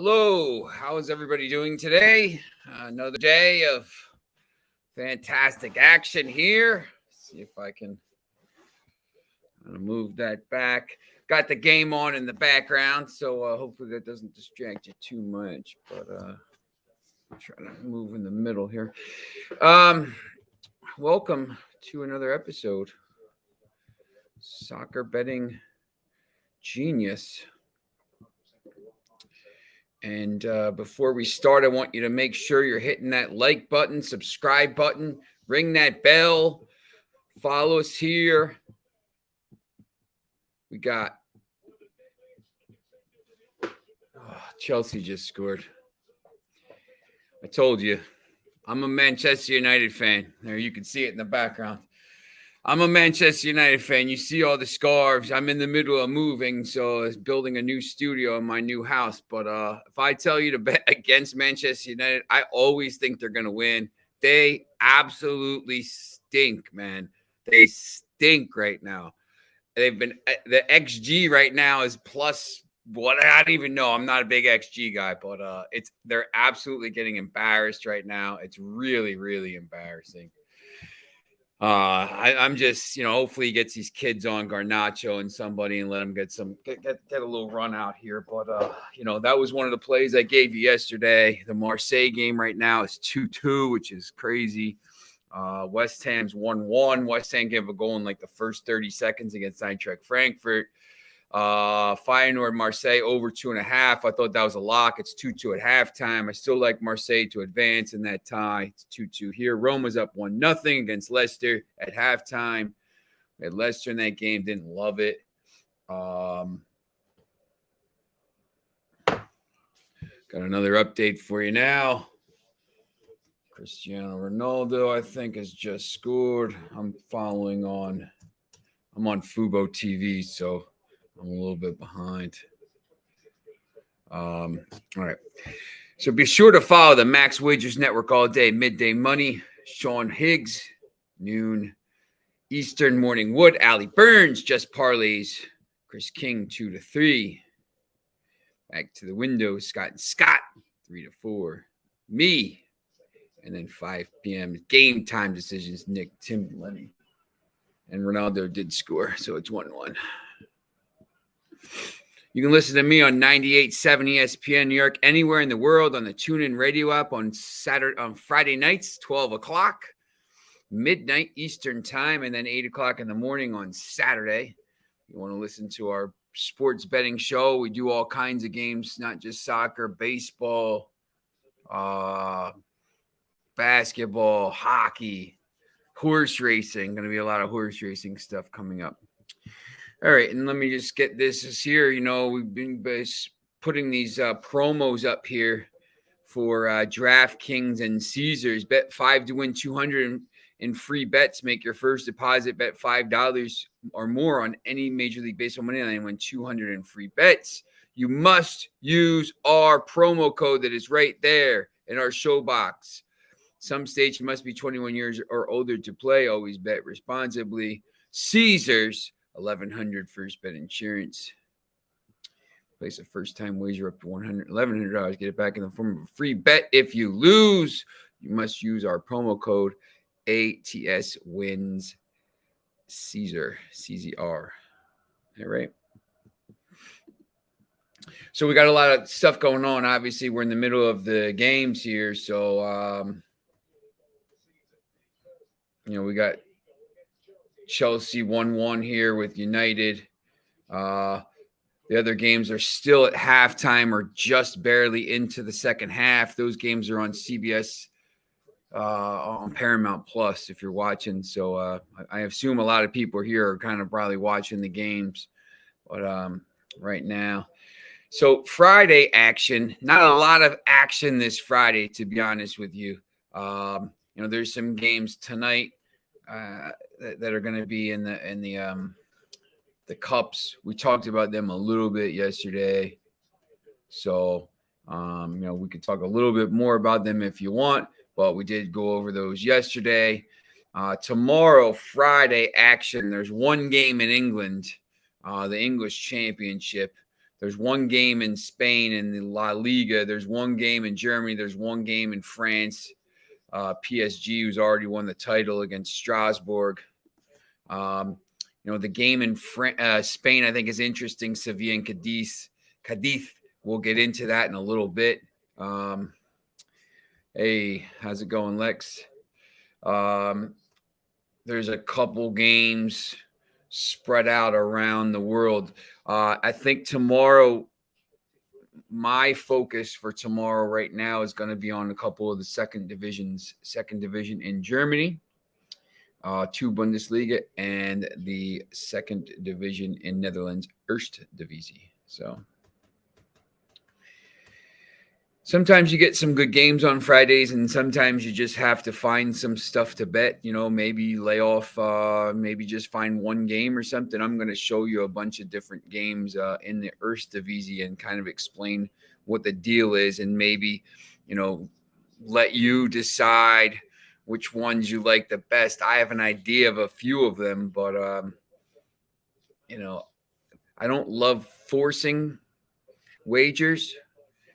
Hello, how is everybody doing today? Another day of fantastic action here. See if I can move that back. Got the game on in the background, so hopefully that doesn't distract you too much. But I'm trying to move in the middle here. Welcome to another episode. Soccer Betting Genius. And before we start, I want you to make sure you're hitting that like button, subscribe button, ring that bell, follow us here. We got Chelsea just scored. I told you, I'm a Manchester United fan. There, you can see it in the background. I'm a Manchester United fan. You see all the scarves. I'm in the middle of moving, so it's building a new studio in my new house. But if I tell you to bet against Manchester United, I always think they're going to win. They absolutely stink, man. They stink right now. They've been the XG right now is plus what I don't even know. I'm not a big XG guy, but they're absolutely getting embarrassed right now. It's really, really embarrassing. I'm just, hopefully he gets these kids on Garnacho and somebody and let them get a little run out here. But, that was one of the plays I gave you yesterday. The Marseille game right now is 2-2, which is crazy. West Ham's 1-1. West Ham gave a goal in like the first 30 seconds against Eintracht Frankfurt. Feyenoord Marseille over 2.5. I thought that was a lock. It's 2-2 at halftime. I still like Marseille to advance in that tie. It's 2-2 here. Roma's up 1-0 against Leicester at halftime. We had Leicester in that game. Didn't love it. Got another update for you now. Cristiano Ronaldo, I think, has just scored. I'm on Fubo TV, so I'm a little bit behind. All right. So be sure to follow the Max Wagers Network all day. Midday Money, Sean Higgs, noon Eastern, Morning Wood, Allie Burns, Just Parlays, Chris King, 2 to 3. Back to the window, Scott and Scott, 3 to 4. Me, and then 5 p.m. Game time decisions, Nick, Tim, Lenny. And Ronaldo did score, so it's 1-1. You can listen to me on 98.7 ESPN New York, anywhere in the world on the TuneIn Radio app on Friday nights, 12 o'clock, midnight Eastern time, and then 8 o'clock in the morning on Saturday. You want to listen to our sports betting show. We do all kinds of games, not just soccer, baseball, basketball, hockey, horse racing. Going to be a lot of horse racing stuff coming up. All right, and let me just get this here. We've been putting these promos up here for DraftKings and Caesars. Bet 5 to win 200 in free bets. Make your first deposit. Bet $5 or more on any Major League Baseball money line and win 200 in free bets. You must use our promo code that is right there in our show box. Some states you must be 21 years or older to play. Always bet responsibly. Caesars. 1,100 first bet insurance. Place a first-time wager up to $1,100. Get it back in the form of a free bet. If you lose, you must use our promo code ATS Wins Caesar, CZR. All right. So we got a lot of stuff going on. Obviously, we're in the middle of the games here. So, we got Chelsea 1-1 here with United. The other games are still at halftime or just barely into the second half. Those games are on CBS on Paramount Plus if you're watching. So I assume a lot of people here are kind of probably watching the games. But right now. So Friday action, not a lot of action this Friday, to be honest with you. There's some games tonight. That are going to be in the cups. We talked about them a little bit yesterday, so we could talk a little bit more about them if you want. But we did go over those yesterday. Tomorrow, Friday action. There's one game in England, the English Championship. There's one game in Spain in the La Liga. There's one game in Germany. There's one game in France. PSG, who's already won the title against Strasbourg. The game in Spain, I think, is interesting. Sevilla and Cadiz. We'll get into that in a little bit. Hey, how's it going, Lex? There's a couple games spread out around the world. I think tomorrow, my focus for tomorrow right now is going to be on a couple of the second division in Germany, 2 Bundesliga, and the second division in Netherlands, Eredivisie. So sometimes you get some good games on Fridays, and sometimes you just have to find some stuff to bet. Maybe lay off, maybe just find one game or something. I'm going to show you a bunch of different games in the Eredivisie and kind of explain what the deal is, and maybe, let you decide which ones you like the best. I have an idea of a few of them, but, I don't love forcing wagers.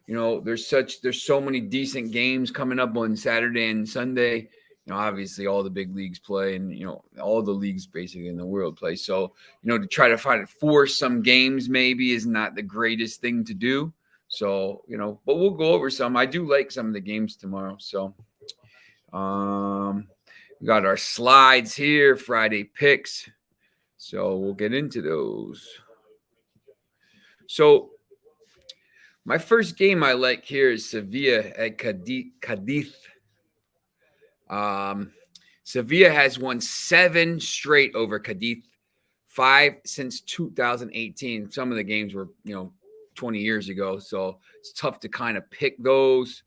There's so many decent games coming up on Saturday and Sunday. Obviously all the big leagues play, and all the leagues basically in the world play. So, to try to force some games maybe is not the greatest thing to do. So, but we'll go over some. I do like some of the games tomorrow. So, we got our slides here, Friday picks. So we'll get into those. So my first game I like here is Sevilla at Cadiz. Sevilla has won 7 straight over Cadiz, 5 since 2018. Some of the games were, 20 years ago, so it's tough to kind of pick those.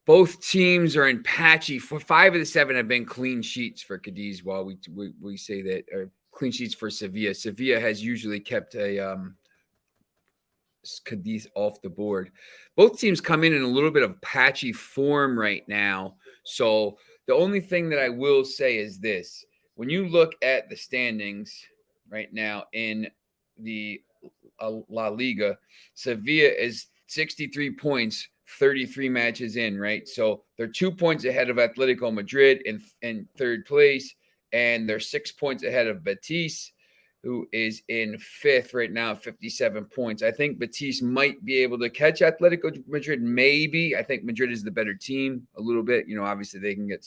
Both teams are in patchy. For 5 of the 7 have been clean sheets for Cadiz, while we say that, or clean sheets for Sevilla. Sevilla has usually kept Cadiz off the board. Both teams come in a little bit of patchy form right now. So the only thing that I will say is this. When you look at the standings right now in the La Liga, Sevilla is 63 points, 33 matches in, right? So they're 2 points ahead of Atletico Madrid in third place, and they're 6 points ahead of Betis, who is in 5th right now, 57 points. I think Betis might be able to catch Atletico Madrid. Maybe. I think Madrid is the better team a little bit. Obviously they can get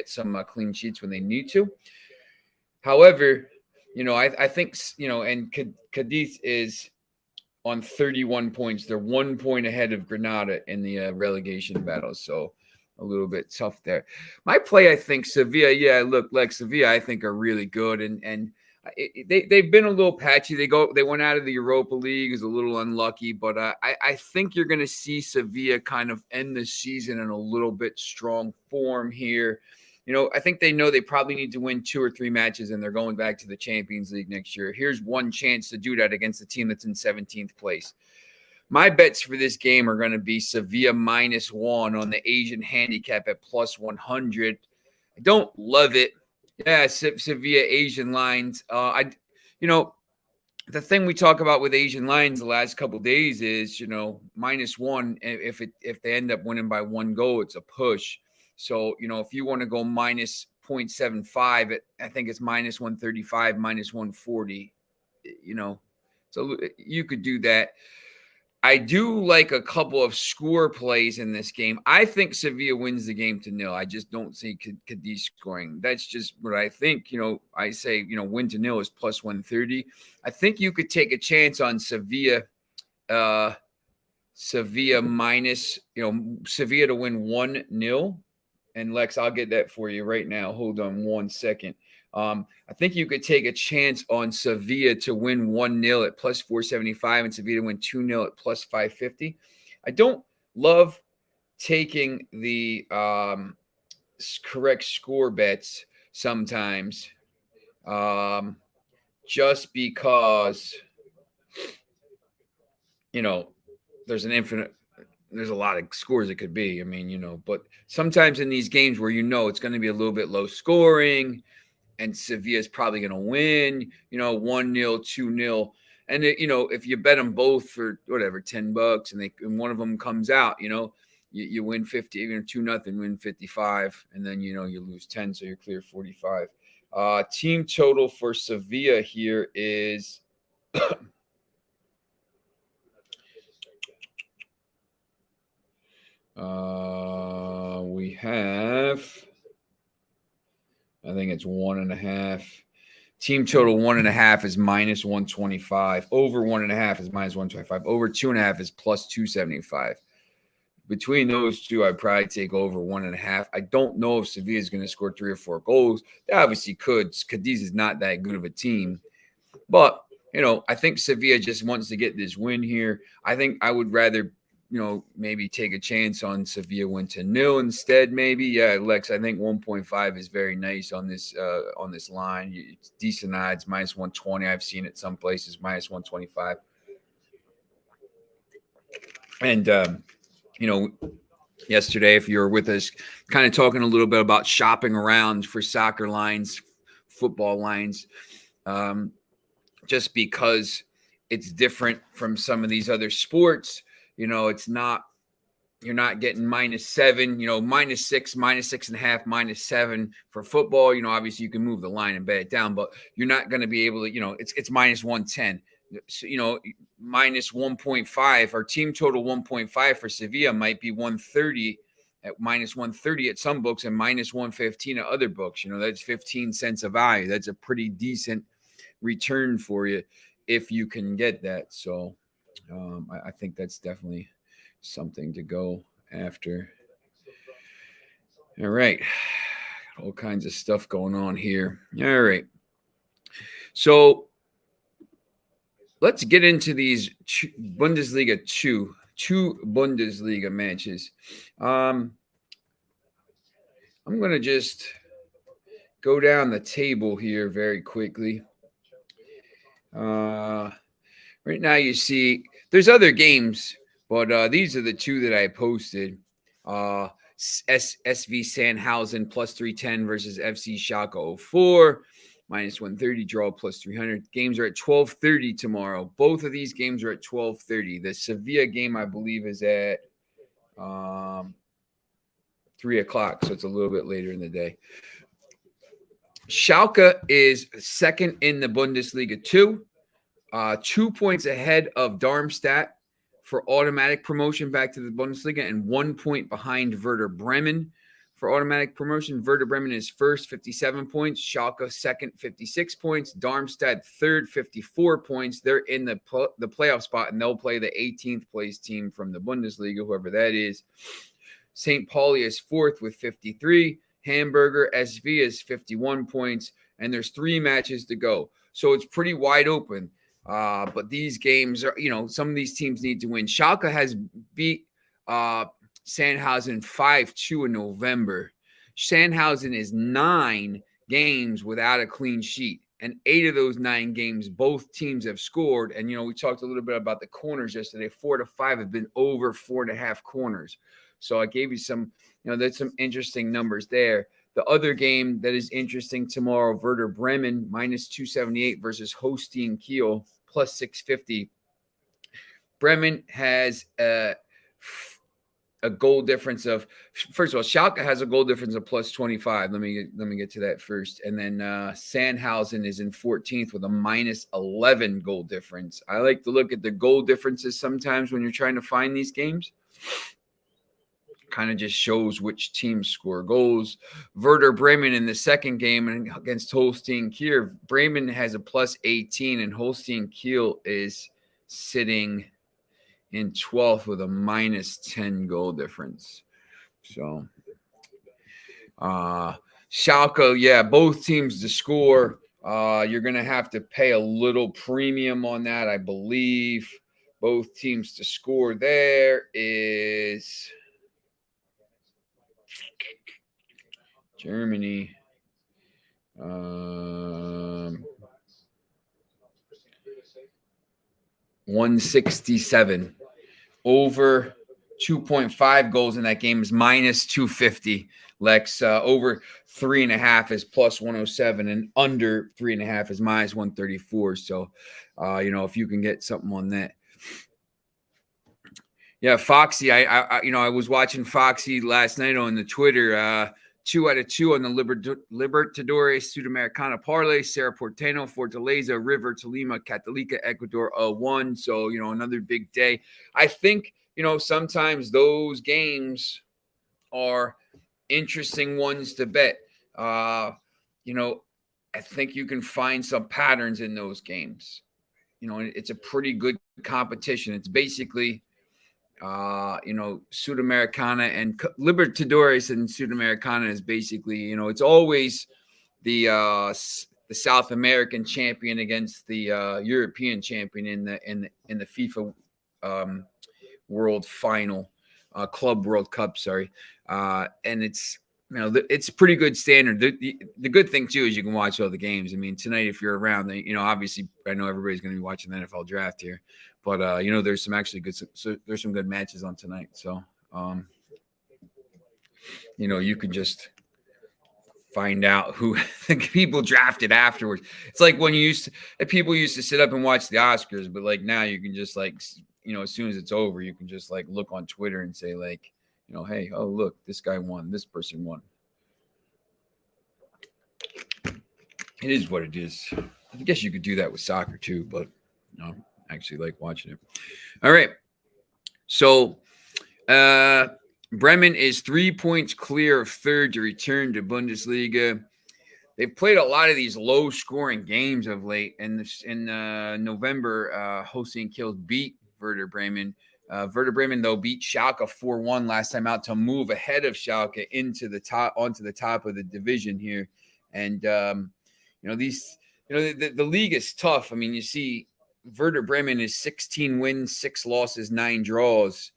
some clean sheets when they need to. However, I think, and Cadiz is on 31 points. They're 1 point ahead of Granada in the relegation battle. So a little bit tough there. My play, I think Sevilla. Yeah, look, like Sevilla, I think are really good, and they've been a little patchy. They went out of the Europa League, is a little unlucky, but I think you're going to see Sevilla kind of end the season in a little bit strong form here. I think they know they probably need to win 2 or 3 matches, and they're going back to the Champions League next year. Here's one chance to do that against a team that's in 17th place. My bets for this game are going to be Sevilla -1 on the Asian handicap at +100. I don't love it. Yeah, Sevilla Asian lines. The thing we talk about with Asian lines the last couple of days is, -1. If they end up winning by 1 goal, it's a push. So, if you want to go -0.75, I think it's -135, -140. So you could do that. I do like a couple of score plays in this game. I think Sevilla wins the game to 0. I just don't see Cadiz scoring. That's just what I think. I say, win to 0 is +130. I think you could take a chance on Sevilla. Sevilla minus, Sevilla to win 1-0. And Lex, I'll get that for you right now. Hold on 1 second. I think you could take a chance on Sevilla to win 1-0 at +475 and Sevilla to win 2-0 at +550. I don't love taking the correct score bets sometimes, just because, there's a lot of scores it could be. But sometimes in these games where it's going to be a little bit low scoring, and Sevilla is probably going to win, 1-0, 2-0. And, if you bet them both for whatever, $10 and one of them comes out, you win 50, even 2-0, win 55. And then, you lose 10. So you're clear 45. Team total for Sevilla here is we have, I think it's 1.5. Team total 1.5 is minus 125. Over 1.5 is minus 125. Over 2.5 is plus 275. Between those two, I'd probably take over 1.5. I don't know if Sevilla is going to score 3 or 4 goals. They obviously could. Cadiz is not that good of a team. But, I think Sevilla just wants to get this win here. I think I would rather, maybe take a chance on Sevilla win to 0 instead. Maybe, yeah, Lex. I think 1.5 is very nice on this line. It's decent odds, minus 120. I've seen it some places minus 125. And yesterday, if you were with us, kind of talking a little bit about shopping around for soccer lines, football lines, just because it's different from some of these other sports. It's not, you're not getting -7, -6, -6.5, -7 for football. Obviously you can move the line and bet it down, but you're not going to be able to, it's minus 110. So, minus 1.5 or team total 1.5 for Sevilla might be 130 at minus 130 at some books and minus 115 at other books. That's 15 cents of value. That's a pretty decent return for you if you can get that. So I think that's definitely something to go after. All right. All kinds of stuff going on here. All right. So let's get into these Bundesliga two Bundesliga matches. I'm going to just go down the table here very quickly. Right now you see there's other games, but these are the two that I posted. SV Sandhausen plus 310 versus FC Schalke 04. Minus 130, draw plus 300. Games are at 12:30 tomorrow. Both of these games are at 12:30. The Sevilla game, I believe, is at 3 o'clock, so it's a little bit later in the day. Schalke is second in the Bundesliga 2. 2 points ahead of Darmstadt for automatic promotion back to the Bundesliga and 1 point behind Werder Bremen for automatic promotion. Werder Bremen is first, 57 points. Schalke second, 56 points. Darmstadt third, 54 points. They're in the playoff spot, and they'll play the 18th place team from the Bundesliga, whoever that is. St. Pauli is fourth with 53. Hamburger SV is 51 points, and there's 3 matches to go. So it's pretty wide open. But these games are, some of these teams need to win. Schalke has beat Sandhausen 5-2 in November. Sandhausen is 9 games without a clean sheet. And 8 of those 9 games, both teams have scored. And, we talked a little bit about the corners yesterday. 4 to 5 have been over 4.5 corners. So I gave you some, there's some interesting numbers there. The other game that is interesting tomorrow, Werder Bremen, minus 278 versus Holstein Kiel, plus 650. Bremen has a goal difference of, first of all, Schalke has a goal difference of plus 25. Let me get to that first. And then Sandhausen is in 14th with a minus 11 goal difference. I like to look at the goal differences sometimes when you're trying to find these games. Kind of just shows which teams score goals. Werder Bremen in the second game against Holstein Kiel, Bremen has a plus 18 and Holstein Kiel is sitting in 12th with a minus 10 goal difference. So Schalke, yeah, both teams to score. You're going to have to pay a little premium on that, I believe. Both teams to score there is Germany. 167 over 2.5 goals in that game is minus 250. Lex, over 3.5 is plus 107, and under 3.5 is minus 134. So, if you can get something on that. Yeah, Foxy. I was watching Foxy last night on the Twitter. 2 out of 2 on the Libertadores Sudamericana parlay. Cerro Porteño, Fortaleza, River, Tolima, Católica, Ecuador, 1. So, another big day. I think, sometimes those games are interesting ones to bet. I think you can find some patterns in those games. It's a pretty good competition. It's basically Sudamericana and Libertadores and Sudamericana is basically, it's always the South American champion against the European champion in the FIFA World Final, Club World Cup. Sorry, and it's it's pretty good standard. The good thing too is you can watch all the games. I mean, tonight if you're around, obviously I know everybody's going to be watching the NFL draft here. But there's some actually good. So there's some good matches on tonight. So you can just find out who the people drafted afterwards. It's like when people used to sit up and watch the Oscars, but like now you can just as soon as it's over, you can just look on Twitter and say hey, oh look, this guy won, this person won. It is what it is. I guess you could do that with soccer too, but actually like watching it. All right. So Bremen is 3 points clear of third to return to Bundesliga. They've played a lot of these low-scoring games of late. And in November, Hossein Kiel beat Werder Bremen. Werder Bremen, though, beat Schalke 4-1 last time out to move ahead of Schalke onto the top of the division here. And, the league is tough. I mean, you see Werder Bremen is 16 wins, 6 losses, 9 draws,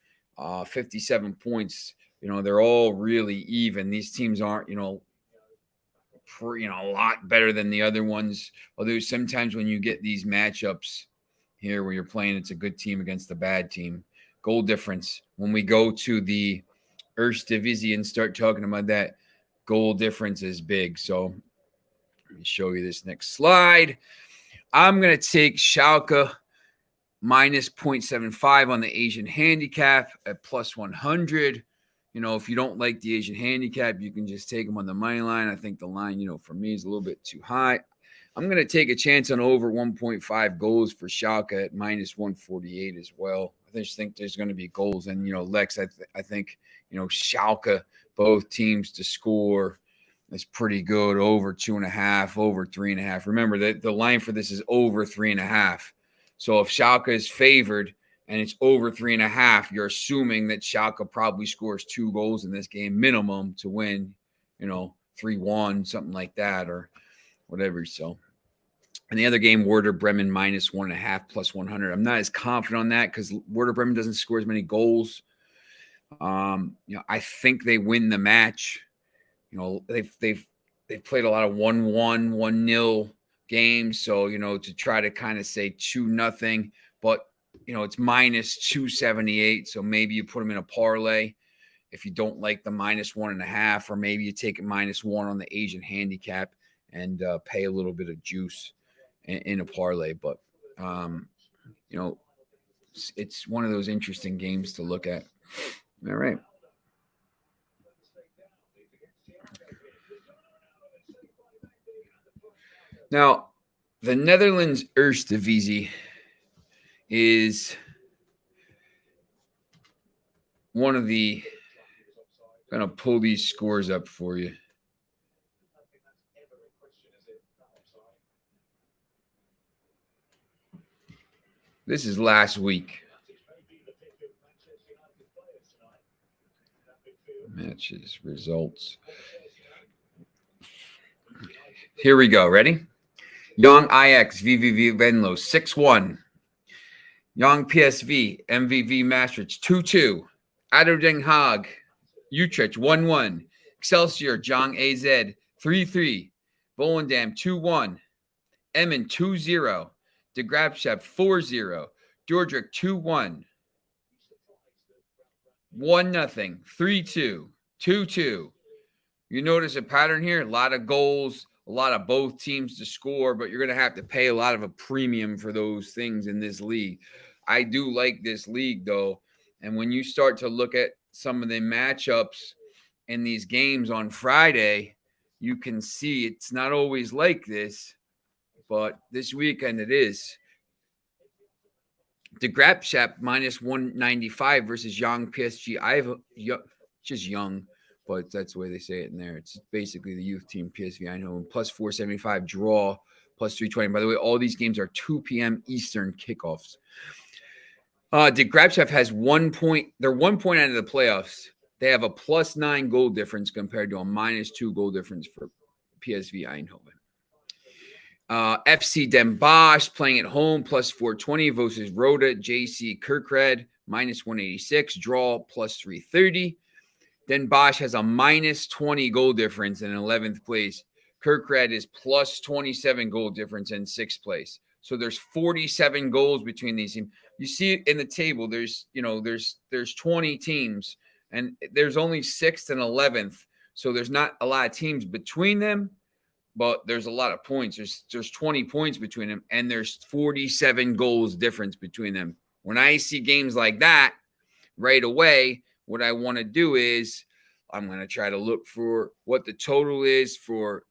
57 points. They're all really even. These teams aren't, a lot better than the other ones. Although sometimes when you get these matchups here where you're playing, it's a good team against a bad team. Goal difference. When we go to the Eredivisie and start talking about that, goal difference is big. So let me show you this next slide. I'm going to take Schalke minus 0.75 on the Asian handicap at plus 100. If you don't like the Asian handicap, you can just take them on the money line. I think the line, for me is a little bit too high. I'm going to take a chance on over 1.5 goals for Schalke at minus 148 as well. I just think there's going to be goals. And, Lex, I think, Schalke, both teams to score is pretty good. Over 2.5, over 3.5. Remember that the line for this is over 3.5. So if Schalke is favored and it's over 3.5, you're assuming that Schalke probably scores 2 goals in this game minimum to win, 3-1, something like that, or whatever. So, and the other game, Werder Bremen minus 1.5 plus 100. I'm not as confident on that because Werder Bremen doesn't score as many goals. I think they win the match. They've played a lot of 1-1, 1-0 games. So, to try to kind of say 2-0, but, it's minus 278. So maybe you put them in a parlay if you don't like the minus 1.5, or maybe you take it minus 1 on the Asian handicap and pay a little bit of juice in a parlay. But, it's one of those interesting games to look at. All right. Now, the Netherlands Eredivisie is one of the – I'm going to pull these scores up for you. This is last week. Matches, results. Here we go. Ready? Young Ajax, VVV Venlo, 6-1. Young PSV, MVV Maastricht, 2-2. ADO Den Haag, Utrecht, 1-1. Excelsior, Jong AZ, 3-3. Volendam, 2-1. Emmen, 2-0. De Graafschap, 4-0. Dordrecht, 2-1. 1-0, 3-2, 2-2. You notice a pattern here, a lot of goals, a lot of both teams to score, but you're going to have to pay a lot of a premium for those things in this league. I do like this league, though. And when you start to look at some of the matchups in these games on Friday, you can see it's not always like this, but this weekend it is. The DraftKings minus 195 versus Young PSG. I have just Young, but that's the way they say it in there. It's basically the youth team PSV Eindhoven plus 475 draw plus 320. By the way, all these games are 2 p.m. Eastern kickoffs. The DraftKings has 1 point. They're 1 point out of the playoffs. They have a +9 goal difference compared to a -2 goal difference for PSV Eindhoven. FC Den Bosch playing at home plus 420 versus Roda JC Kerkrade minus 186, draw plus 330. Den Bosch has a -20 goal difference in 11th place. Kerkrade is plus 27 goal difference in 6th place. So there's 47 goals between these teams. You see it in the table. There's 20 teams, and there's only 6th and 11th. So there's not a lot of teams between them. But there's a lot of points. There's 20 points between them, and there's 47 goals difference between them. When I see games like that, right away, what I want to do is I'm going to try to look for what the total is for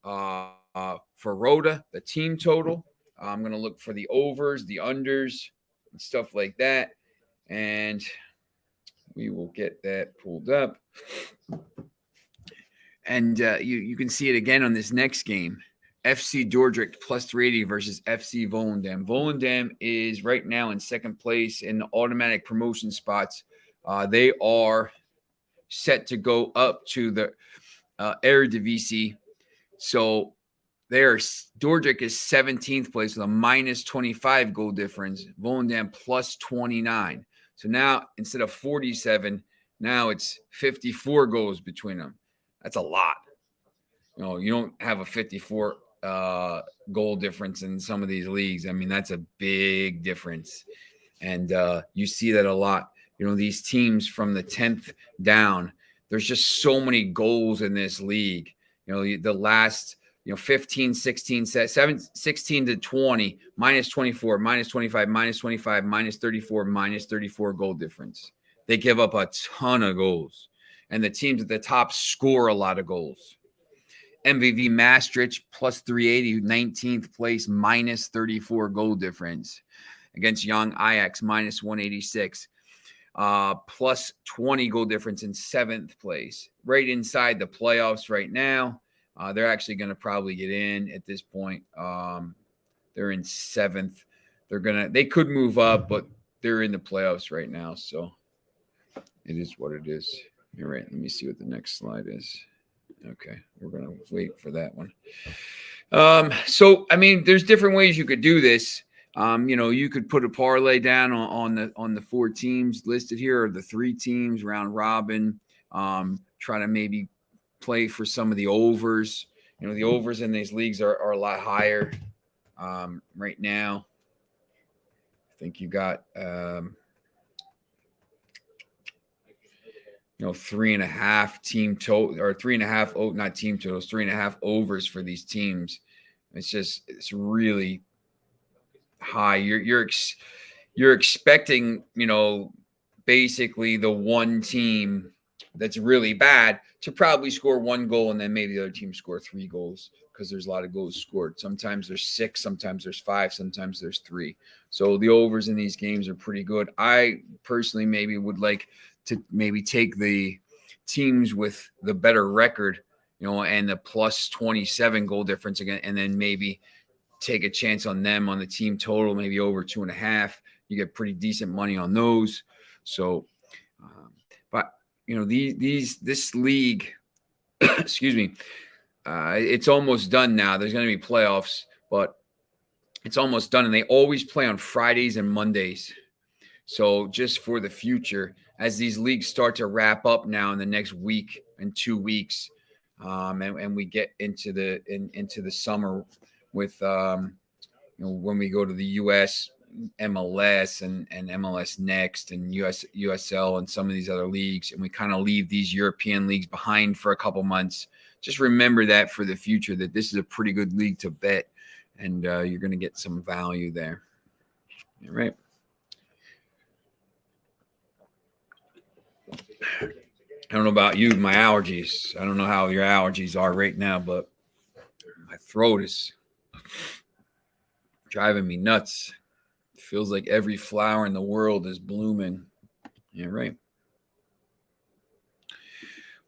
Roda, the team total. I'm going to look for the overs, the unders, and stuff like that, and we will get that pulled up. And you can see it again on this next game. FC Dordrecht plus 380 versus FC Volendam. Volendam is right now in 2nd place in the automatic promotion spots. They are set to go up to the Eredivisie. So Dordrecht is 17th place with a -25 goal difference. Volendam plus 29. So now instead of 47, now it's 54 goals between them. That's a lot. You don't have a 54 goal difference in some of these leagues. I mean, that's a big difference. And you see that a lot. These teams from the 10th down, there's just so many goals in this league. The last, 15, 16, 7, 16 to 20, -24, -25, -25, -34, -34 goal difference. They give up a ton of goals. And the teams at the top score a lot of goals. MVV Maastricht plus 380, 19th place, -34 goal difference. Against Young Ajax, -186. Plus 20 goal difference in 7th place. Right inside the playoffs right now. They're actually going to probably get in at this point. They're in 7th. They could move up, but they're in the playoffs right now. So it is what it is. All right, let me see what the next slide is. Okay, we're going to wait for that one. So, I mean, there's different ways you could do this. You could put a parlay down on the 4 teams listed here, or the 3 teams round robin. Try to maybe play for some of the overs. The overs in these leagues are a lot higher right now. I think you got 3.5 team total, or 3.5, not team totals, 3.5 overs for these teams. It's really high. You're expecting, basically the one team that's really bad to probably score 1 goal, and then maybe the other team score 3 goals, because there's a lot of goals scored. Sometimes there's 6, sometimes there's 5, sometimes there's 3. So the overs in these games are pretty good. I personally maybe would like to maybe take the teams with the better record, and the plus 27 goal difference again, and then maybe take a chance on them on the team total, maybe over 2.5. You get pretty decent money on those. So, but this league, excuse me, it's almost done now. There's going to be playoffs, but it's almost done, and they always play on Fridays and Mondays. So just for the future, as these leagues start to wrap up now in the next week and 2 weeks, and we get into the summer with when we go to the U.S., MLS and MLS Next and USL and some of these other leagues, and we kind of leave these European leagues behind for a couple months, just remember that for the future, that this is a pretty good league to bet, and you're going to get some value there. All right. I don't know about you, my allergies. I don't know how your allergies are right now, but my throat is driving me nuts. It feels like every flower in the world is blooming. Yeah, right. I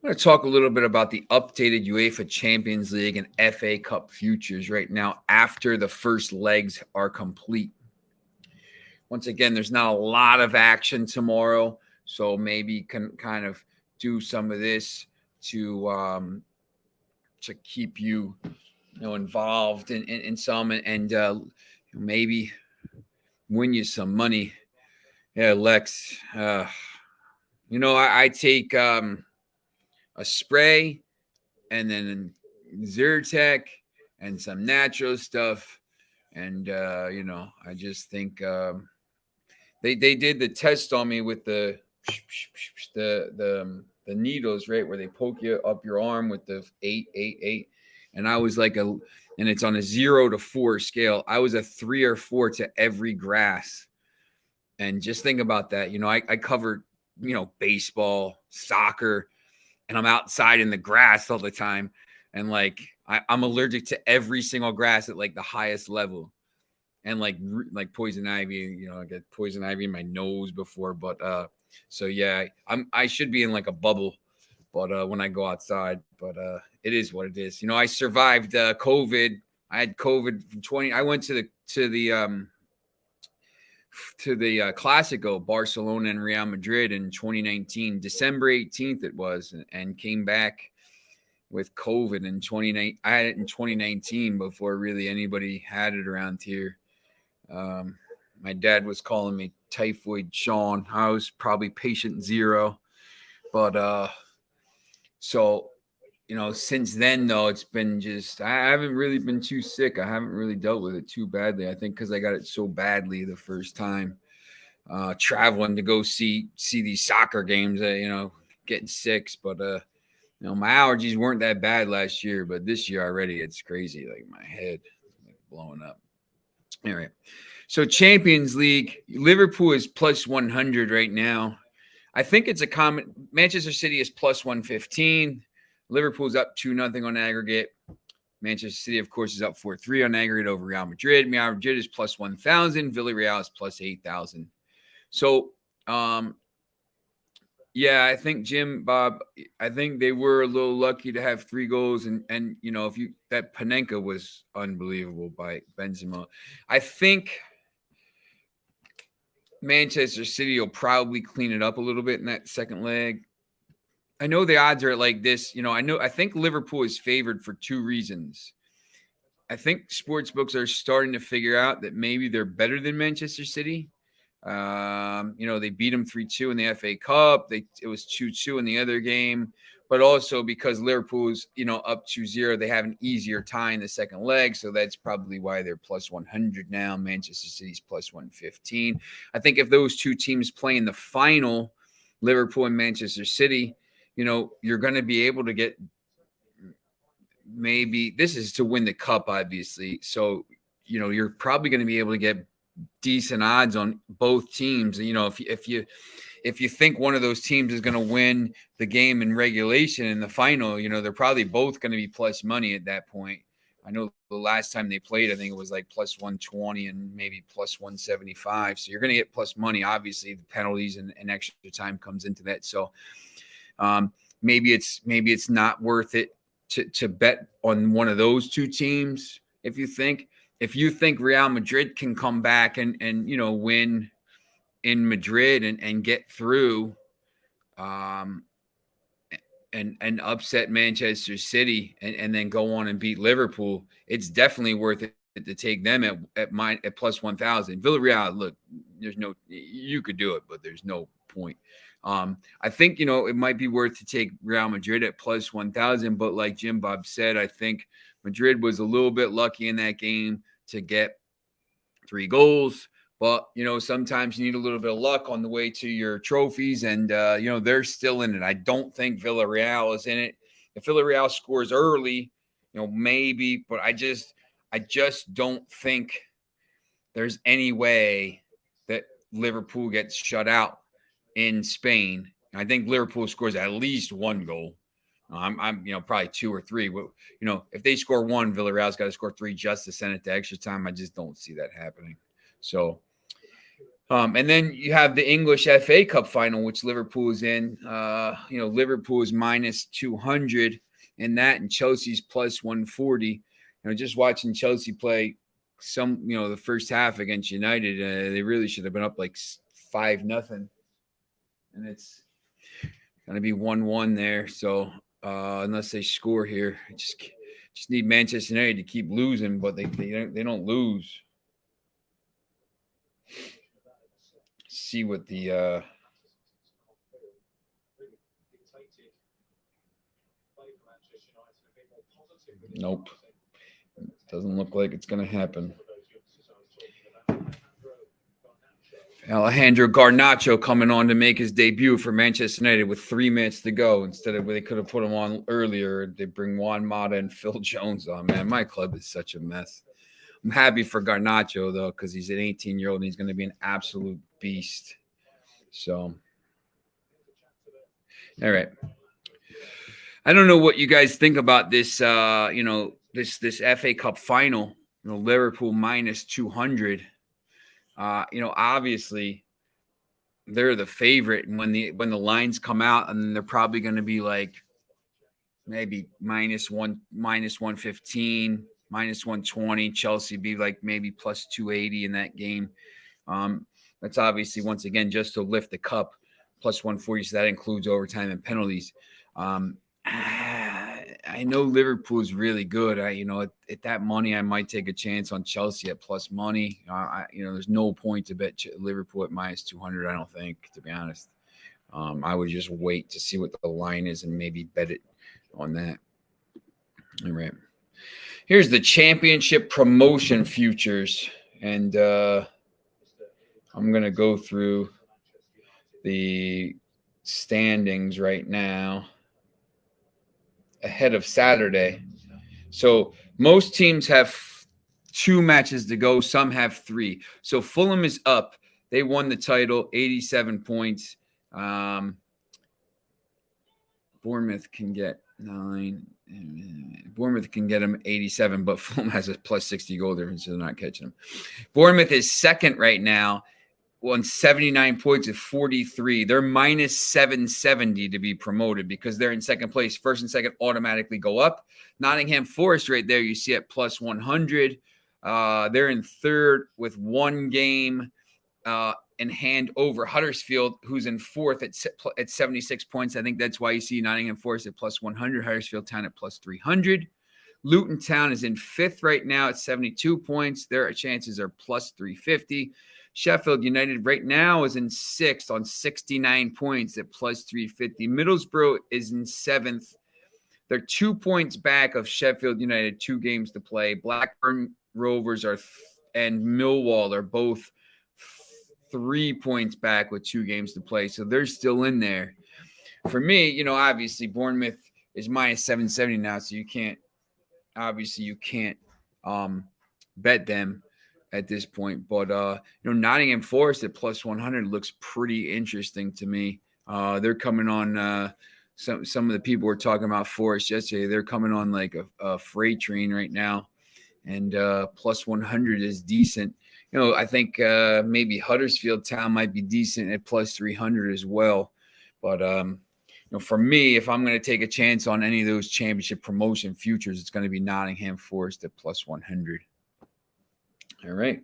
want to talk a little bit about the updated UEFA Champions League and FA Cup futures right now after the first legs are complete. Once again, there's not a lot of action tomorrow, so maybe you can kind of do some of this to keep you involved in some and maybe win you some money. Yeah, Lex. I take a spray and then Zyrtec and some natural stuff, and I just think they did the test on me with the needles, right, where they poke you up your arm with the 8, and I was like and it's on a 0 to 4 scale. I was a 3 or 4 to every grass. And just think about that. I covered, baseball, soccer, and I'm outside in the grass all the time. And like, I'm allergic to every single grass at like the highest level. And like poison ivy, I get poison ivy in my nose before. But so yeah, I should be in like a bubble, but when I go outside, but it is what it is. I survived COVID. I had COVID from 20. I went to the Clasico, Barcelona and Real Madrid in 2019, December 18th it was, and came back with COVID in 2019. I had it in 2019 before really anybody had it around here. My dad was calling me Typhoid Sean. I was probably patient 0, but so since then though, it's been just I haven't really been too sick. I haven't really dealt with it too badly. I think because I got it so badly the first time, traveling to go see these soccer games. Getting sick, but my allergies weren't that bad last year, but this year already it's crazy. Like my head is blowing up. All right. So Champions League, Liverpool is plus 100 right now. I think it's a common. Manchester City is plus 115. Liverpool's up 2-0 on aggregate. Manchester City, of course, is up 4-3 on aggregate over Real Madrid. Real Madrid is plus 1,000. Villarreal is plus 8,000. So, yeah, I think Jim, Bob, I think they were a little lucky to have 3 goals, and that Panenka was unbelievable by Benzema. I think Manchester City will probably clean it up a little bit in that second leg. I know the odds are like this. I think Liverpool is favored for 2 reasons. I think sportsbooks are starting to figure out that maybe they're better than Manchester City. They beat them 3-2 in the FA Cup. It was 2-2 in the other game, but also because Liverpool's, up 2-0, they have an easier tie in the second leg. So that's probably why they're plus 100 now. Manchester City's plus 115. I think if those 2 teams play in the final, Liverpool and Manchester City, you're going to be able to get, maybe this is to win the cup, obviously. So, you're probably going to be able to get decent odds on both teams. If you think one of those teams is going to win the game in regulation in the final, they're probably both going to be plus money at that point. I know the last time they played, I think it was like plus 120 and maybe plus 175. So you're going to get plus money. Obviously, the penalties and extra time comes into that. So maybe it's not worth it to bet on one of those 2 teams. If you think Real Madrid can come back and win in Madrid and get through and upset Manchester City and then go on and beat Liverpool, it's definitely worth it to take them at plus 1,000. Villarreal, look, you could do it, but there's no point. I think, it might be worth to take Real Madrid at plus 1,000, but like Jim Bob said, I think Madrid was a little bit lucky in that game to get 3 goals. But, sometimes you need a little bit of luck on the way to your trophies, and, they're still in it. I don't think Villarreal is in it. If Villarreal scores early, maybe, but I just don't think there's any way that Liverpool gets shut out in Spain. I think Liverpool scores at least one goal. I'm probably two or three. But, if they score one, Villarreal's got to score three just to send it to extra time. I just don't see that happening. So, and then you have the English FA Cup final, which Liverpool is in. Liverpool is minus 200 in that, and Chelsea's plus 140. Just watching Chelsea play the first half against United, they really should have been up like 5-0, and it's going to be 1-1 there. So unless they score here, just need Manchester United to keep losing, but they don't lose. See what the nope, doesn't look like it's going to happen. Alejandro Garnacho coming on to make his debut for Manchester United with 3 minutes to go instead of where they could have put him on earlier. They bring Juan Mata and Phil Jones on. Man, my club is such a mess. I'm happy for Garnacho, though, because he's an 18-year-old and he's going to be an absolute beast. So, all right. I don't know what you guys think about this, this FA Cup final, Liverpool minus 200. Obviously they're the favorite, and when the lines come out, and they're probably going to be like maybe minus 115, minus 120. Chelsea be like maybe plus 280 in that game. That's obviously, once again, just to lift the cup, plus 140. So that includes overtime and penalties. I know Liverpool is really good. At that money, I might take a chance on Chelsea at plus money. There's no point to bet Liverpool at minus 200. I don't think, to be honest. I would just wait to see what the line is and maybe bet it on that. All right. Here's the championship promotion futures, and I'm going to go through the standings right now ahead of Saturday. So most teams have 2 matches to go. Some have 3. So Fulham is up. They won the title, 87 points. Bournemouth can get 9. Bournemouth can get them 87, but Fulham has a plus 60 goal difference, so they're not catching them. Bournemouth is second right now, won 79 points at 43. They're minus 770 to be promoted because they're in second place. First and second automatically go up. Nottingham Forest right there, you see at plus 100. They're in third with 1 game in hand over Huddersfield, who's in fourth at 76 points. I think that's why you see Nottingham Forest at plus 100, Huddersfield Town at plus 300. Luton Town is in fifth right now at 72 points. Their chances are plus 350. Sheffield United right now is in sixth on 69 points at plus 350. Middlesbrough is in seventh. They're 2 points back of Sheffield United, 2 games to play. Blackburn Rovers and Millwall are both 3 points back with 2 games to play. So they're still in there. For me, obviously Bournemouth is minus 770 now, so you can't bet them at this point. But Nottingham Forest at plus 100 looks pretty interesting to me. They're coming on some of the people were talking about Forest yesterday. They're coming on like a freight train right now, and plus 100 is decent. I think maybe Huddersfield Town might be decent at plus 300 as well. But for me, if I'm going to take a chance on any of those championship promotion futures, it's going to be Nottingham Forest at plus 100. All right.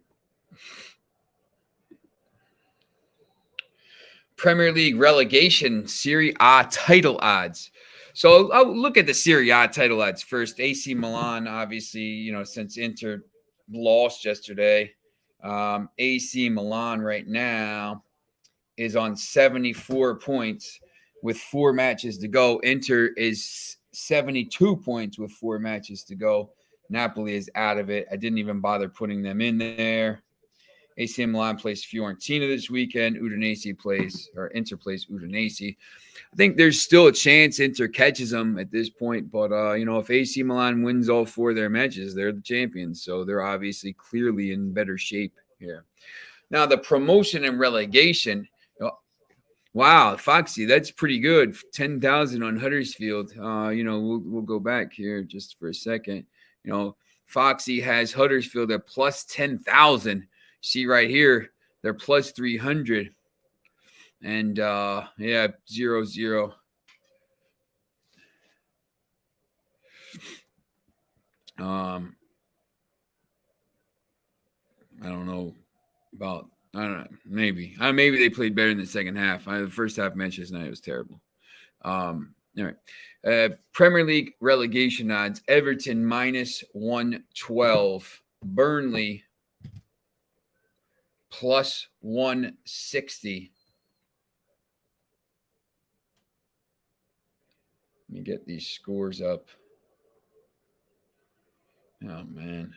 Premier League relegation Serie A title odds. So I'll look at the Serie A title odds first. AC Milan, obviously, since Inter lost yesterday, AC Milan right now is on 74 points with 4 matches to go. Inter is 72 points with 4 matches to go. Napoli is out of it. I didn't even bother putting them in there. AC Milan plays Fiorentina this weekend. Inter plays Udinese. I think there's still a chance Inter catches them at this point, but if AC Milan wins all 4 of their matches, they're the champions, so they're obviously clearly in better shape here. Now, the promotion and relegation, wow, Foxy, that's pretty good. 10,000 on Huddersfield. We'll go back here just for a second. Foxy has Huddersfield at plus 10,000. See right here, they're plus 300. And 0-0. I don't know. Maybe they played better in the second half. The first half match last night was terrible. All right. Premier League relegation odds: Everton minus 112, Burnley plus 160. Let me get these scores up. Oh, man.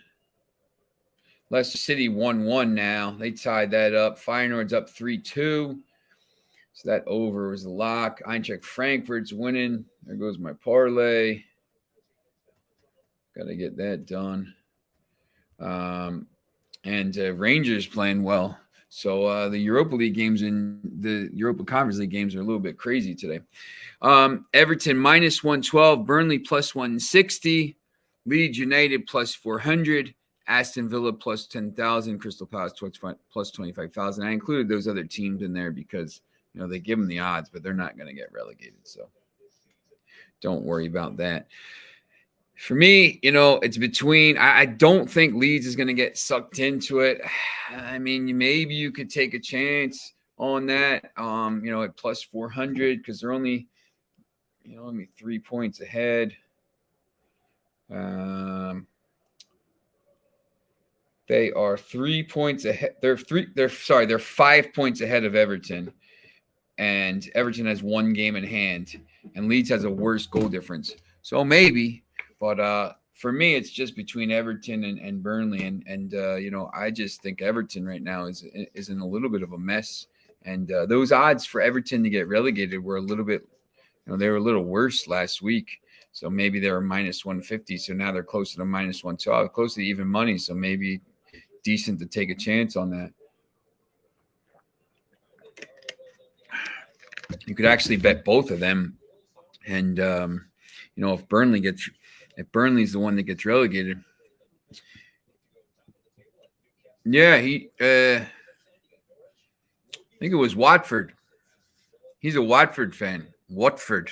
Leicester City 1-1 now. They tied that up. Feyenoord's up 3-2. So that over was a lock. Eintracht Frankfurt's winning. There goes my parlay. Got to get that done. And Rangers playing well. So the Europa League games and the Europa Conference League games are a little bit crazy today. Everton minus 112. Burnley plus 160. Leeds United plus 400. Aston Villa plus 10,000, Crystal Palace plus 25,000. I included those other teams in there because, they give them the odds, but they're not going to get relegated. So don't worry about that. For me, it's between – I don't think Leeds is going to get sucked into it. I mean, maybe you could take a chance on that, at plus 400 because they're only 3 points ahead. They are 3 points ahead. They're 5 points ahead of Everton. And Everton has 1 game in hand. And Leeds has a worse goal difference. So maybe. But for me, it's just between Everton and Burnley. And I just think Everton right now is in a little bit of a mess. And those odds for Everton to get relegated were a little bit, they were a little worse last week. So maybe they were minus 150. So now they're closer to minus 112, close to even money. So maybe decent to take a chance on that. You could actually bet both of them. And, if Burnley's the one that gets relegated. Yeah, I think it was Watford. He's a Watford fan. Watford.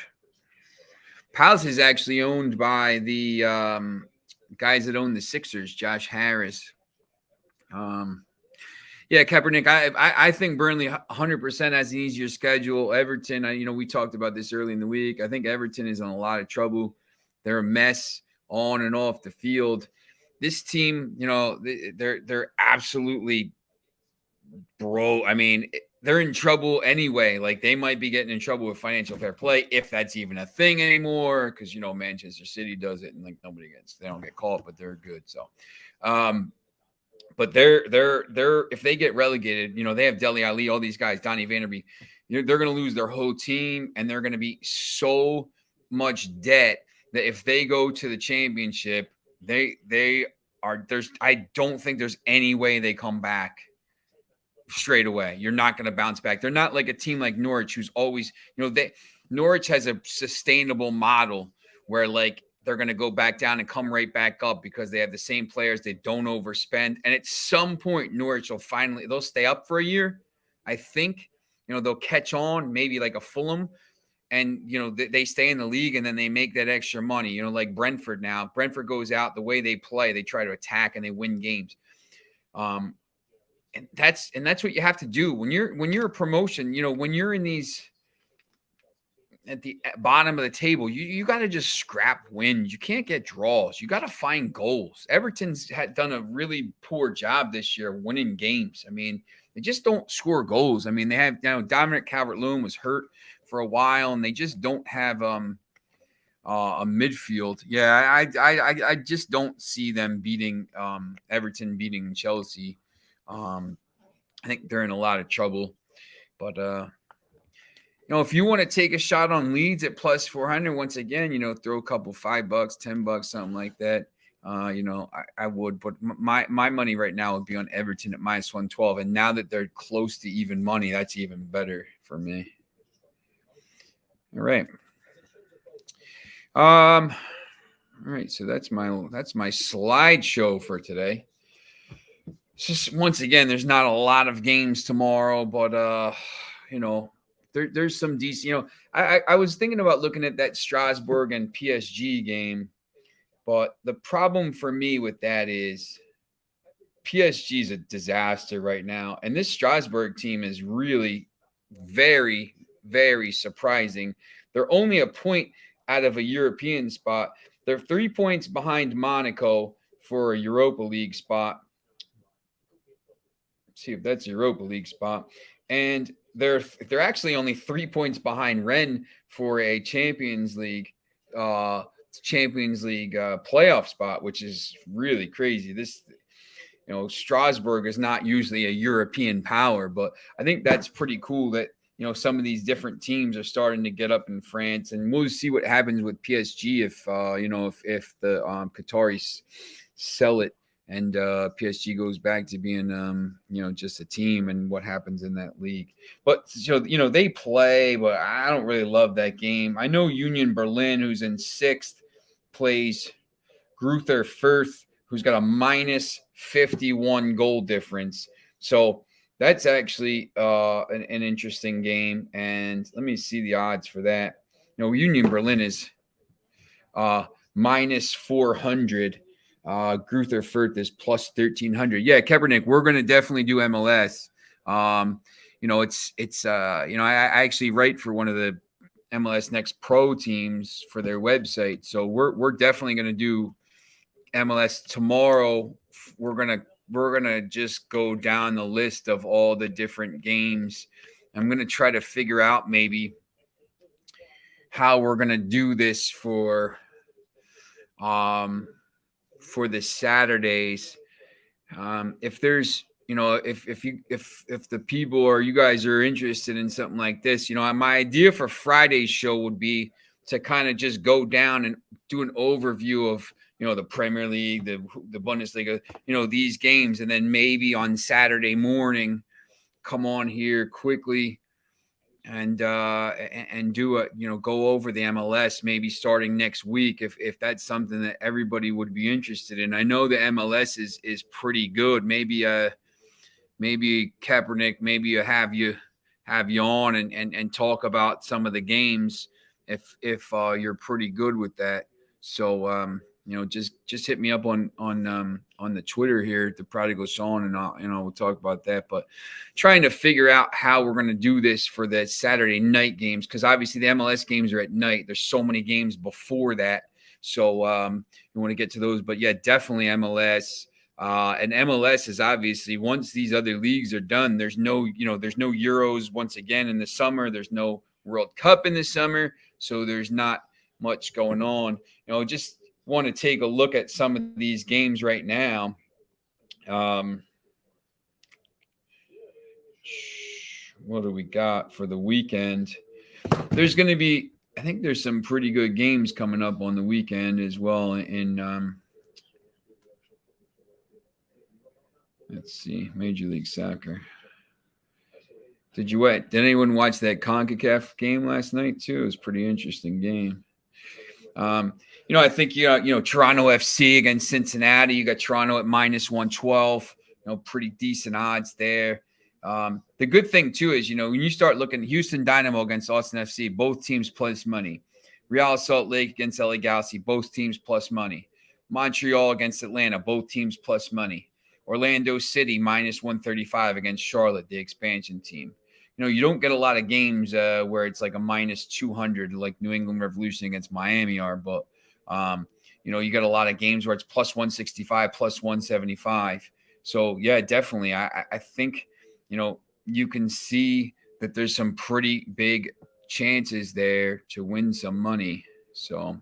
Palace is actually owned by the guys that own the Sixers, Josh Harris. Kaepernick, I think Burnley 100% has an easier schedule. Everton, we talked about this early in the week. I think Everton is in a lot of trouble. They're a mess on and off the field. This team, they're absolutely I mean, they're in trouble anyway. Like, they might be getting in trouble with financial fair play, if that's even a thing anymore, because, Manchester City does it, and, like, they don't get caught, but they're good. So, but they're if they get relegated, they have Dele Alli, all these guys, Donny Van Der Beek, they're going to lose their whole team, and they're going to be so much debt that if they go to the championship, I don't think there's any way they come back straight away. You're not going to bounce back. They're not like a team like Norwich, who's always, Norwich has a sustainable model where, like, they're going to go back down and come right back up because they have the same players. They don't overspend. And at some point, Norwich they'll stay up for a year. I think, they'll catch on, maybe like a Fulham, and, they stay in the league and then they make that extra money, like Brentford now. Brentford goes out, the way they play, they try to attack and they win games. And that's what you have to do when you're a promotion, when you're in these at the bottom of the table, you got to just scrap wins. You can't get draws. You got to find goals. Everton's done a really poor job this year winning games. I mean, they just don't score goals. I mean, they have Dominic Calvert-Lewin was hurt for a while, and they just don't have a midfield. Yeah, I just don't see them beating Everton beating Chelsea. I think they're in a lot of trouble. But if you want to take a shot on Leeds at plus 400, once again, throw a couple $5, $10, something like that. I would, but my money right now would be on Everton at minus 112. And now that they're close to even money, that's even better for me. All right. All right. So that's my slideshow for today. It's just, once again, there's not a lot of games tomorrow, but there's some decent. I was thinking about looking at that Strasbourg and PSG game. But the problem for me with that is PSG is a disaster right now. And this Strasbourg team is really very, very surprising. They're only a point out of a European spot. They're 3 points behind Monaco for a Europa League spot. Let's see if that's a Europa League spot. And they're actually only 3 points behind Rennes for a Champions League playoff spot, which is really crazy. This, Strasbourg is not usually a European power, but I think that's pretty cool that, some of these different teams are starting to get up in France, and we'll see what happens with PSG if the Qataris sell it and PSG goes back to being, just a team, and what happens in that league. But, they play, but I don't really love that game. I know Union Berlin, who's in 6th, plays Greuther Fürth, who's got a minus 51 goal difference. So that's actually an interesting game. And let me see the odds for that. Union Berlin is minus 400. Greuther Fürth is plus 1,300. Yeah, Kaepernick, we're going to definitely do MLS. I actually write for one of the MLS Next Pro teams for their website. So we're definitely going to do MLS tomorrow. We're going to just go down the list of all the different games. I'm going to try to figure out maybe how we're going to do this for the Saturdays. If there's, if the people or you guys are interested in something like this, my idea for Friday's show would be to kind of just go down and do an overview of, the Premier League, the Bundesliga, these games. And then maybe on Saturday morning, come on here quickly and do go over the MLS, maybe starting next week, if that's something that everybody would be interested in. I know the MLS is pretty good. Maybe Kaepernick, maybe have you on and talk about some of the games if you're pretty good with that. So just hit me up on the Twitter here, the Prodigal Sean, and we'll talk about that. But trying to figure out how we're going to do this for the Saturday night games, because obviously the MLS games are at night. There's so many games before that, so you want to get to those. But yeah, definitely MLS. And MLS is obviously, once these other leagues are done, there's no Euros once again in the summer. There's no World Cup in the summer, so there's not much going on. Just want to take a look at some of these games right now. What do we got for the weekend? There's going to be, I think there's some pretty good games coming up on the weekend as well. Let's see, Major League Soccer. Did anyone watch that CONCACAF game last night too? It was a pretty interesting game. I think Toronto FC against Cincinnati. You got Toronto at minus 112. Pretty decent odds there. The good thing too is when you start looking, Houston Dynamo against Austin FC, both teams plus money. Real Salt Lake against LA Galaxy, both teams plus money. Montreal against Atlanta, both teams plus money. Orlando City minus 135 against Charlotte, the expansion team. You don't get a lot of games where it's like a minus 200, like New England Revolution against Miami are, but you got a lot of games where it's plus 165, plus 175. So yeah, definitely. I think, you can see that there's some pretty big chances there to win some money. So,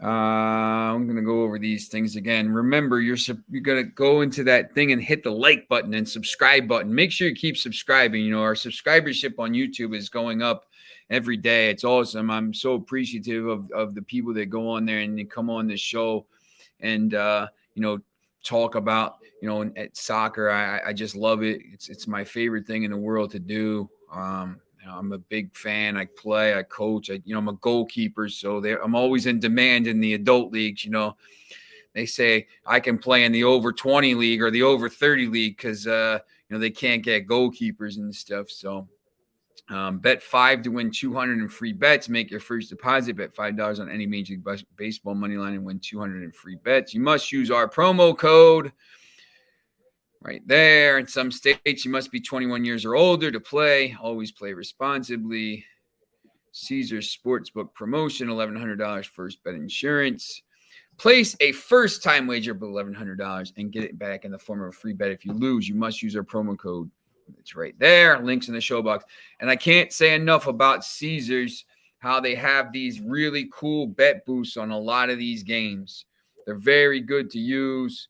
I'm going to go over these things again. Remember, you're going to go into that thing and hit the like button and subscribe button. Make sure you keep subscribing. You know, our subscribership on YouTube is going up every day. It's awesome. I'm so appreciative of the people that go on there and they come on this show and, you know, talk about, you know, at soccer. I just love it. It's my favorite thing in the world to do. I'm a big fan. I play, I coach, I'm a goalkeeper. So I'm always in demand in the adult leagues. You know, they say I can play in the over 20 league or the over 30 league because, they can't get goalkeepers and stuff. So bet $5 to win $200 in free bets. Make your first deposit. Bet $5 on any Major League Baseball money line and win $200 in free bets. You must use our promo code right there. In some states, you must be 21 years or older to play. Always play responsibly. Caesars Sportsbook promotion, $1,100 first bet insurance. Place a first-time wager of $1,100 and get it back in the form of a free bet. If you lose, you must use our promo code. It's right there. Links in the show box. And I can't say enough about Caesars, how they have these really cool bet boosts on a lot of these games. They're very good to use.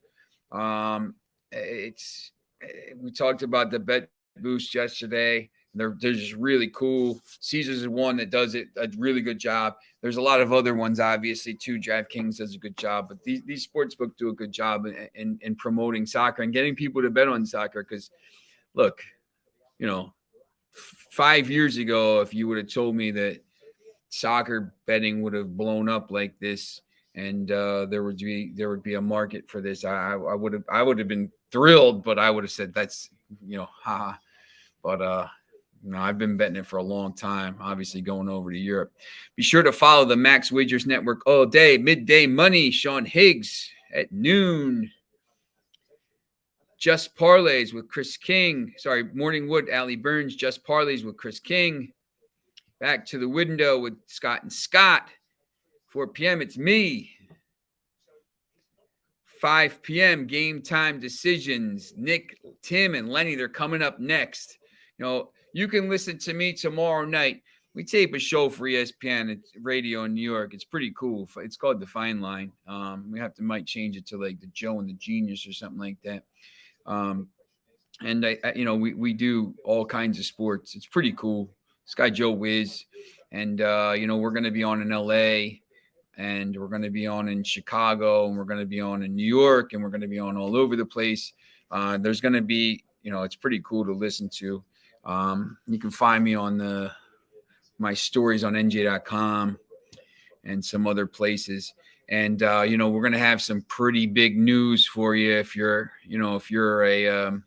We talked about the bet boost yesterday. They're just really cool. Caesars is one that does it a really good job. There's a lot of other ones, obviously, too. DraftKings does a good job, but these sportsbook do a good job in promoting soccer and getting people to bet on soccer. Because, look, 5 years ago, if you would have told me that soccer betting would have blown up like this, and there would be a market for this, I would have been thrilled, but I would have said that's haha. But I've been betting it for a long time. Obviously, going over to Europe. Be sure to follow the Max Wagers Network all day. Midday Money, Sean Higgs at noon. Just Parlays with Chris King. Morning Wood, Ali Burns. Just Parlays with Chris King. Back to the window with Scott and Scott. 4 p.m. It's me. 5 p.m. Game time decisions. Nick, Tim, and Lenny, they're coming up next. You can listen to me tomorrow night. We tape a show for ESPN. It's radio in New York. It's pretty cool. It's called The Fine Line. We might change it to like the Joe and the Genius or something like that. And we do all kinds of sports. It's pretty cool. This guy Joe Wiz, and we're going to be on in LA, and we're going to be on in Chicago, and we're going to be on in New York, and we're going to be on all over the place. There's going to be, it's pretty cool to listen to. You can find me on my stories on NJ.com and some other places. And, we're going to have some pretty big news for you. If you're a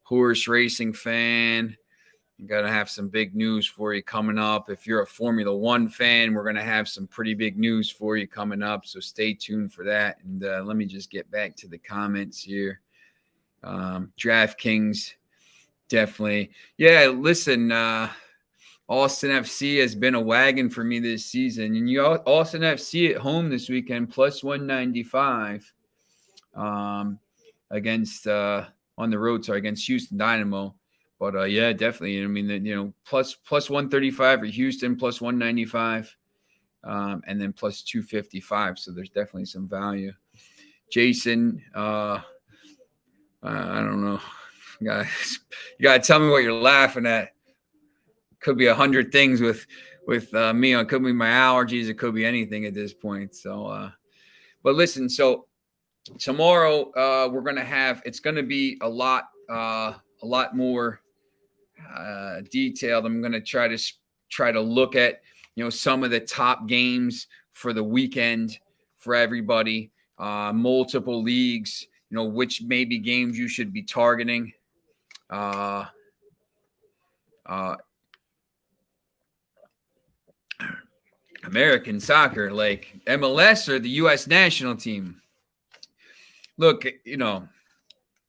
horse racing fan, we're going to have some big news for you coming up. If you're a Formula One fan, we're going to have some pretty big news for you coming up. So stay tuned for that. And let me just get back to the comments here. DraftKings, definitely. Yeah, listen, Austin FC has been a wagon for me this season. And Austin FC at home this weekend, plus 195 against on the road, against Houston Dynamo. But yeah, definitely. I mean, plus 135 for Houston, plus 195, and then plus 255. So there's definitely some value. Jason, I don't know. You gotta tell me what you're laughing at. Could be 100 things with me. It could be my allergies. It could be anything at this point. So, but listen. So tomorrow we're gonna have. It's gonna be a lot more detailed. I'm gonna try to look at some of the top games for the weekend for everybody. Multiple leagues. Which maybe games you should be targeting. American soccer, like MLS or the U.S. national team. Look,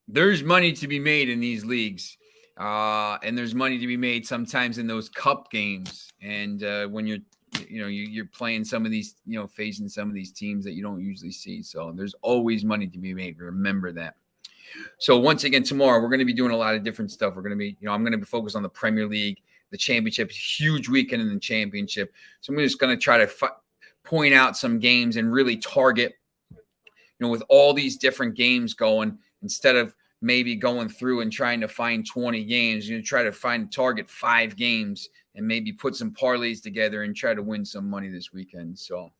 there's money to be made in these leagues, and there's money to be made sometimes in those cup games. And when you're playing some of these, facing some of these teams that you don't usually see. So there's always money to be made. Remember that. So once again, tomorrow we're going to be doing a lot of different stuff. We're going to be, I'm going to be focused on the Premier League, the championship, huge weekend in the championship. So I'm just going to try to point out some games and really target, with all these different games going, instead of maybe going through and trying to find 20 games, try to target 5 games and maybe put some parlays together and try to win some money this weekend. So,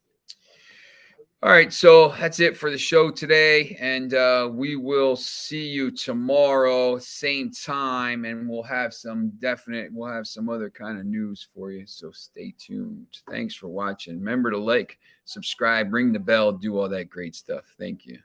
all right, so that's it for the show today, and we will see you tomorrow, same time, and we'll have some other kind of news for you, so stay tuned. Thanks for watching. Remember to like, subscribe, ring the bell, do all that great stuff. Thank you.